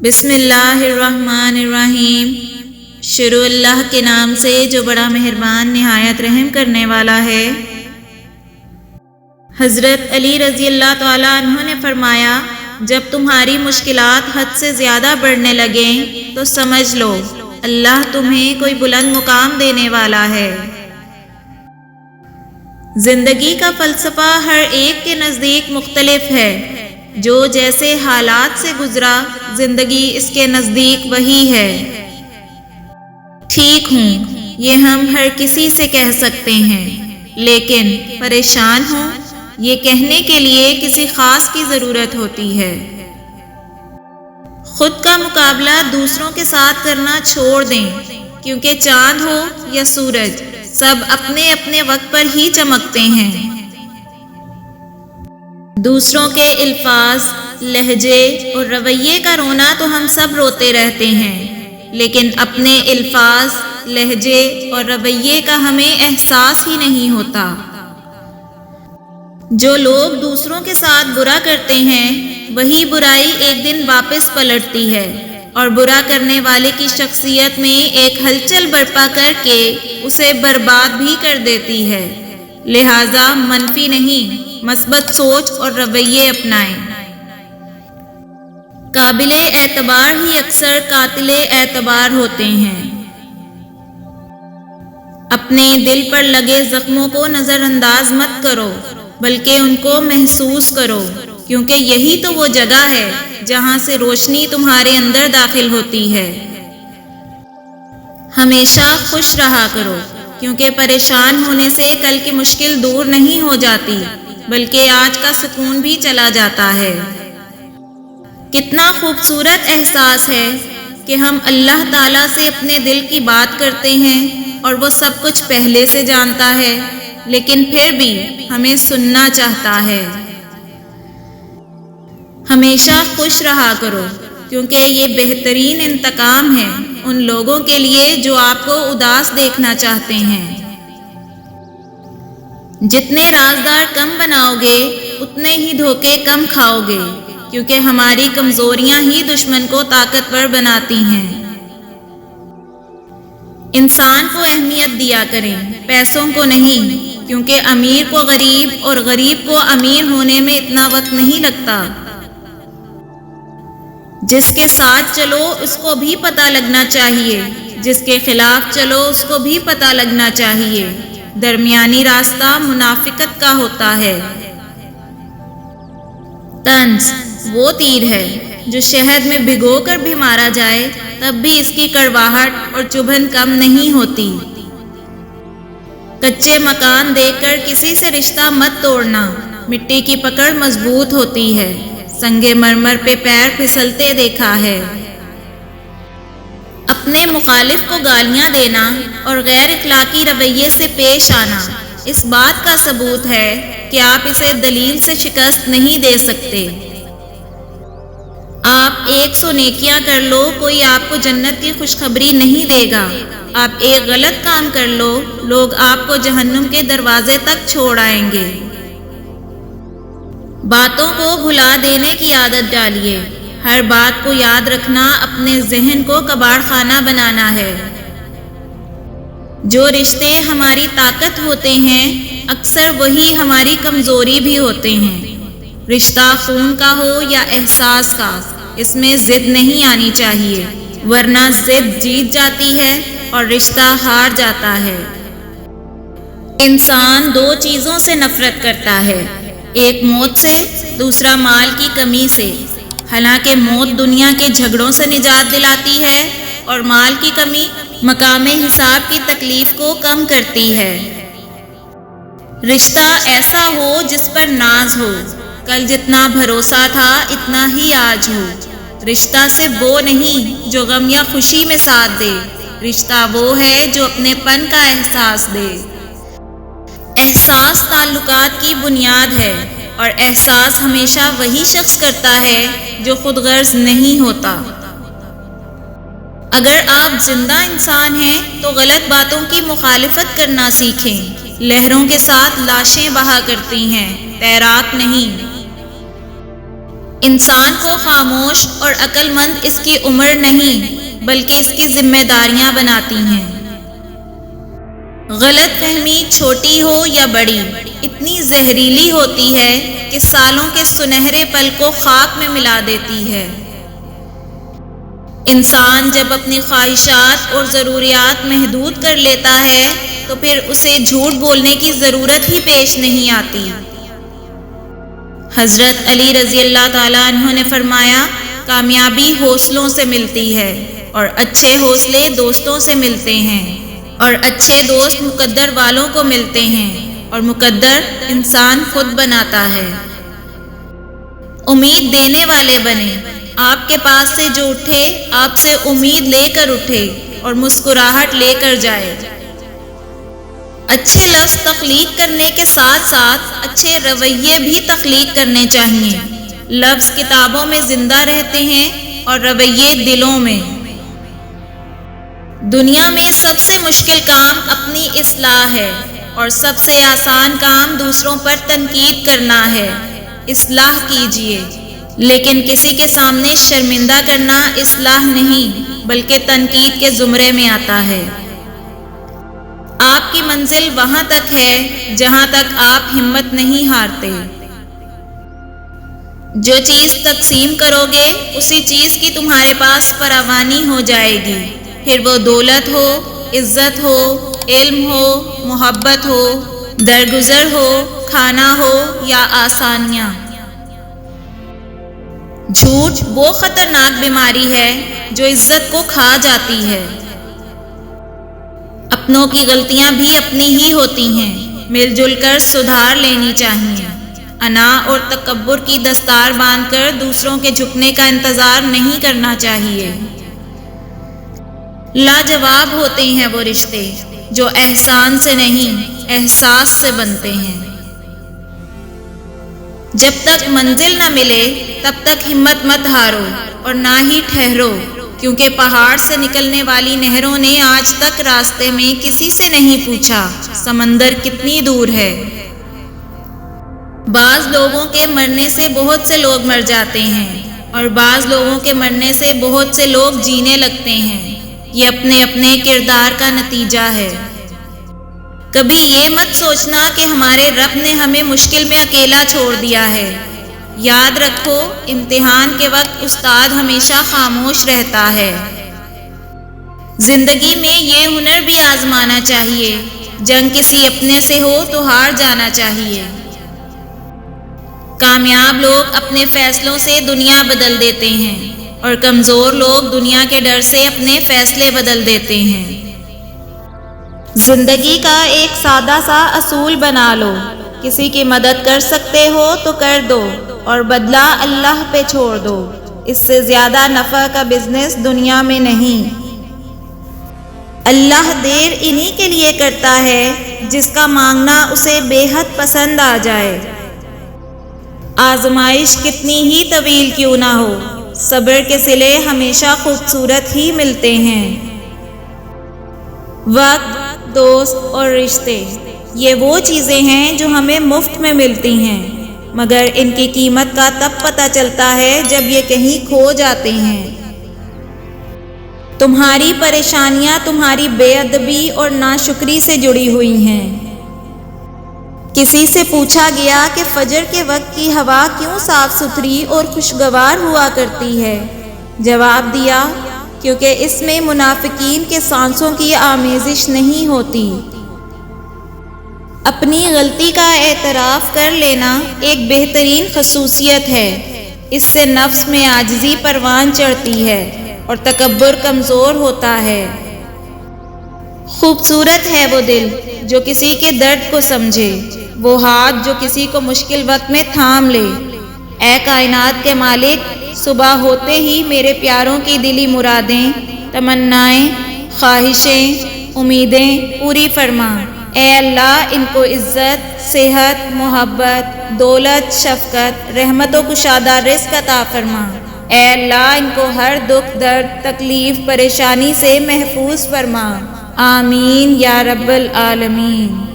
بسم اللہ الرحمن الرحیم۔ شروع اللہ کے نام سے جو بڑا مہربان نہایت رحم کرنے والا ہے۔ حضرت علی رضی اللہ تعالیٰ عنہ نے فرمایا، جب تمہاری مشکلات حد سے زیادہ بڑھنے لگیں تو سمجھ لو اللہ تمہیں کوئی بلند مقام دینے والا ہے۔ زندگی کا فلسفہ ہر ایک کے نزدیک مختلف ہے۔ جو جیسے حالات سے گزرا زندگی اس کے نزدیک وہی ہے۔ ٹھیک ہوں، یہ ہم ہر کسی سے کہہ سکتے ہیں، لیکن پریشان ہوں یہ کہنے کے لیے کسی خاص کی ضرورت ہوتی ہے۔ خود کا مقابلہ دوسروں کے ساتھ کرنا چھوڑ دیں، کیونکہ چاند ہو یا سورج سب اپنے اپنے وقت پر ہی چمکتے ہیں۔ دوسروں کے الفاظ، لہجے اور رویے کا رونا تو ہم سب روتے رہتے ہیں، لیکن اپنے الفاظ، لہجے اور رویے کا ہمیں احساس ہی نہیں ہوتا۔ جو لوگ دوسروں کے ساتھ برا کرتے ہیں وہی برائی ایک دن واپس پلٹتی ہے اور برا کرنے والے کی شخصیت میں ایک ہلچل برپا کر کے اسے برباد بھی کر دیتی ہے۔ لہذا منفی نہیں، مثبت سوچ اور رویے اپنائیں۔ قابل اعتبار ہی اکثر قاتل اعتبار ہوتے ہیں۔ اپنے دل پر لگے زخموں کو نظر انداز مت کرو، بلکہ ان کو محسوس کرو، کیونکہ یہی تو وہ جگہ ہے جہاں سے روشنی تمہارے اندر داخل ہوتی ہے۔ ہمیشہ خوش رہا کرو، کیونکہ پریشان ہونے سے کل کی مشکل دور نہیں ہو جاتی، بلکہ آج کا سکون بھی چلا جاتا ہے۔ کتنا خوبصورت احساس ہے کہ ہم اللہ تعالیٰ سے اپنے دل کی بات کرتے ہیں اور وہ سب کچھ پہلے سے جانتا ہے، لیکن پھر بھی ہمیں سننا چاہتا ہے۔ ہمیشہ خوش رہا کرو، کیونکہ یہ بہترین انتقام ہے ان لوگوں کے لیے جو آپ کو اداس دیکھنا چاہتے ہیں۔ جتنے رازدار کم بناؤ گے اتنے ہی دھوکے کم کھاؤ گے، کیونکہ ہماری کمزوریاں ہی دشمن کو طاقتور بناتی ہیں۔ انسان کو اہمیت دیا کریں، پیسوں کو نہیں، کیونکہ امیر کو غریب اور غریب کو امیر ہونے میں اتنا وقت نہیں لگتا۔ جس کے ساتھ چلو اس کو بھی پتہ لگنا چاہیے، جس کے خلاف چلو اس کو بھی پتہ لگنا چاہیے۔ درمیانی راستہ منافقت کا ہوتا ہے۔ طنز وہ تیر ہے جو شہد میں بھگو کر بھی مارا جائے تب بھی اس کی کڑواہٹ اور چبھن کم نہیں ہوتی۔ کچے مکان دیکھ کر کسی سے رشتہ مت توڑنا، مٹی کی پکڑ مضبوط ہوتی ہے، سنگے مرمر پہ پیر پھسلتے دیکھا ہے۔ اپنے مخالف کو گالیاں دینا اور غیر اخلاقی رویے سے پیش آنا اس بات کا ثبوت ہے کہ آپ اسے دلیل سے شکست نہیں دے سکتے۔ آپ 100 نیکیاں کر لو، کوئی آپ کو جنت کی خوشخبری نہیں دے گا۔ آپ ایک غلط کام کر لو، لوگ آپ کو جہنم کے دروازے تک چھوڑ آئیں گے۔ باتوں کو بھلا دینے کی عادت ڈالیے۔ ہر بات کو یاد رکھنا اپنے ذہن کو کباڑ خانہ بنانا ہے۔ جو رشتے ہماری طاقت ہوتے ہیں اکثر وہی ہماری کمزوری بھی ہوتے ہیں۔ رشتہ خون کا ہو یا احساس کا، اس میں ضد نہیں آنی چاہیے، ورنہ ضد جیت جاتی ہے اور رشتہ ہار جاتا ہے۔ انسان 2 چیزوں سے نفرت کرتا ہے، ایک موت سے، دوسرا مال کی کمی سے۔ حالانکہ موت دنیا کے جھگڑوں سے نجات دلاتی ہے اور مال کی کمی مقام حساب کی تکلیف کو کم کرتی ہے۔ رشتہ ایسا ہو جس پر ناز ہو، کل جتنا بھروسہ تھا اتنا ہی آج ہو۔ رشتہ صرف وہ نہیں جو غم یا خوشی میں ساتھ دے، رشتہ وہ ہے جو اپنے پن کا احساس دے۔ احساس تعلقات کی بنیاد ہے، اور احساس ہمیشہ وہی شخص کرتا ہے جو خود غرض نہیں ہوتا۔ اگر آپ زندہ انسان ہیں تو غلط باتوں کی مخالفت کرنا سیکھیں۔ لہروں کے ساتھ لاشیں بہا کرتی ہیں، تیراک نہیں۔ انسان کو خاموش اور عقل مند اس کی عمر نہیں بلکہ اس کی ذمہ داریاں بناتی ہیں۔ غلط فہمی چھوٹی ہو یا بڑی اتنی زہریلی ہوتی ہے کہ سالوں کے سنہرے پل کو خاک میں ملا دیتی ہے۔ انسان جب اپنی خواہشات اور ضروریات محدود کر لیتا ہے تو پھر اسے جھوٹ بولنے کی ضرورت ہی پیش نہیں آتی۔ حضرت علی رضی اللہ تعالیٰ عنہ نے فرمایا، کامیابی حوصلوں سے ملتی ہے اور اچھے حوصلے دوستوں سے ملتے ہیں، اور اچھے دوست مقدر والوں کو ملتے ہیں، اور مقدر انسان خود بناتا ہے۔ امید دینے والے بنے، آپ کے پاس سے جو اٹھے آپ سے امید لے کر اٹھے اور مسکراہٹ لے کر جائے۔ اچھے لفظ تخلیق کرنے کے ساتھ ساتھ اچھے رویے بھی تخلیق کرنے چاہیے۔ لفظ کتابوں میں زندہ رہتے ہیں اور رویے دلوں میں۔ دنیا میں سب سے مشکل کام اپنی اصلاح ہے اور سب سے آسان کام دوسروں پر تنقید کرنا ہے۔ اصلاح کیجیے، لیکن کسی کے سامنے شرمندہ کرنا اصلاح نہیں بلکہ تنقید کے زمرے میں آتا ہے۔ آپ کی منزل وہاں تک ہے جہاں تک آپ ہمت نہیں ہارتے۔ جو چیز تقسیم کرو گے اسی چیز کی تمہارے پاس فراوانی ہو جائے گی، پھر وہ دولت ہو، عزت ہو، علم ہو، محبت ہو، درگزر ہو، کھانا ہو یا آسانیاں۔ جھوٹ وہ خطرناک بیماری ہے جو عزت کو کھا جاتی ہے۔ اپنوں کی غلطیاں بھی اپنی ہی ہوتی ہیں، مل جل کر سدھار لینی چاہیے۔ انا اور تکبر کی دستار باندھ کر دوسروں کے جھکنے کا انتظار نہیں کرنا چاہیے۔ لاجواب ہوتے ہیں وہ رشتے جو احسان سے نہیں احساس سے بنتے ہیں۔ جب تک منزل نہ ملے تب تک ہمت مت ہارو اور نہ ہی ٹھہرو، کیونکہ پہاڑ سے نکلنے والی نہروں نے آج تک راستے میں کسی سے نہیں پوچھا سمندر کتنی دور ہے۔ بعض لوگوں کے مرنے سے بہت سے لوگ مر جاتے ہیں اور بعض لوگوں کے مرنے سے بہت سے لوگ جینے لگتے ہیں۔ یہ اپنے اپنے کردار کا نتیجہ ہے۔ کبھی یہ مت سوچنا کہ ہمارے رب نے ہمیں مشکل میں اکیلا چھوڑ دیا ہے۔ یاد رکھو، امتحان کے وقت استاد ہمیشہ خاموش رہتا ہے۔ زندگی میں یہ ہنر بھی آزمانا چاہیے، جنگ کسی اپنے سے ہو تو ہار جانا چاہیے۔ کامیاب لوگ اپنے فیصلوں سے دنیا بدل دیتے ہیں اور کمزور لوگ دنیا کے ڈر سے اپنے فیصلے بدل دیتے ہیں۔ زندگی کا ایک سادہ سا اصول بنا لو، کسی کی مدد کر سکتے ہو تو کر دو اور بدلہ اللہ پہ چھوڑ دو۔ اس سے زیادہ نفع کا بزنس دنیا میں نہیں۔ اللہ دیر انہی کے لیے کرتا ہے جس کا مانگنا اسے بے حد پسند آ جائے۔ آزمائش کتنی ہی طویل کیوں نہ ہو، صبر کے صلے ہمیشہ خوبصورت ہی ملتے ہیں۔ وقت، دوست اور رشتے، یہ وہ چیزیں ہیں جو ہمیں مفت میں ملتی ہیں، مگر ان کی قیمت کا تب پتہ چلتا ہے جب یہ کہیں کھو جاتے ہیں۔ تمہاری پریشانیاں تمہاری بے ادبی اور ناشکری سے جڑی ہوئی ہیں۔ کسی سے پوچھا گیا کہ فجر کے وقت کی ہوا کیوں صاف ستھری اور خوشگوار ہوا کرتی ہے؟ جواب دیا، کیونکہ اس میں منافقین کے سانسوں کی آمیزش نہیں ہوتی۔ اپنی غلطی کا اعتراف کر لینا ایک بہترین خصوصیت ہے۔ اس سے نفس میں عاجزی پروان چڑھتی ہے اور تکبر کمزور ہوتا ہے۔ خوبصورت ہے وہ دل جو کسی کے درد کو سمجھے، وہ ہاتھ جو کسی کو مشکل وقت میں تھام لے۔ اے کائنات کے مالک، صبح ہوتے ہی میرے پیاروں کی دلی مرادیں، تمنائیں، خواہشیں، امیدیں پوری فرما۔ اے اللہ، ان کو عزت، صحت، محبت، دولت، شفقت، رحمت و کشادہ رزق عطا فرما۔ اے اللہ، ان کو ہر دکھ، درد، تکلیف، پریشانی سے محفوظ فرما۔ آمین یا رب العالمین۔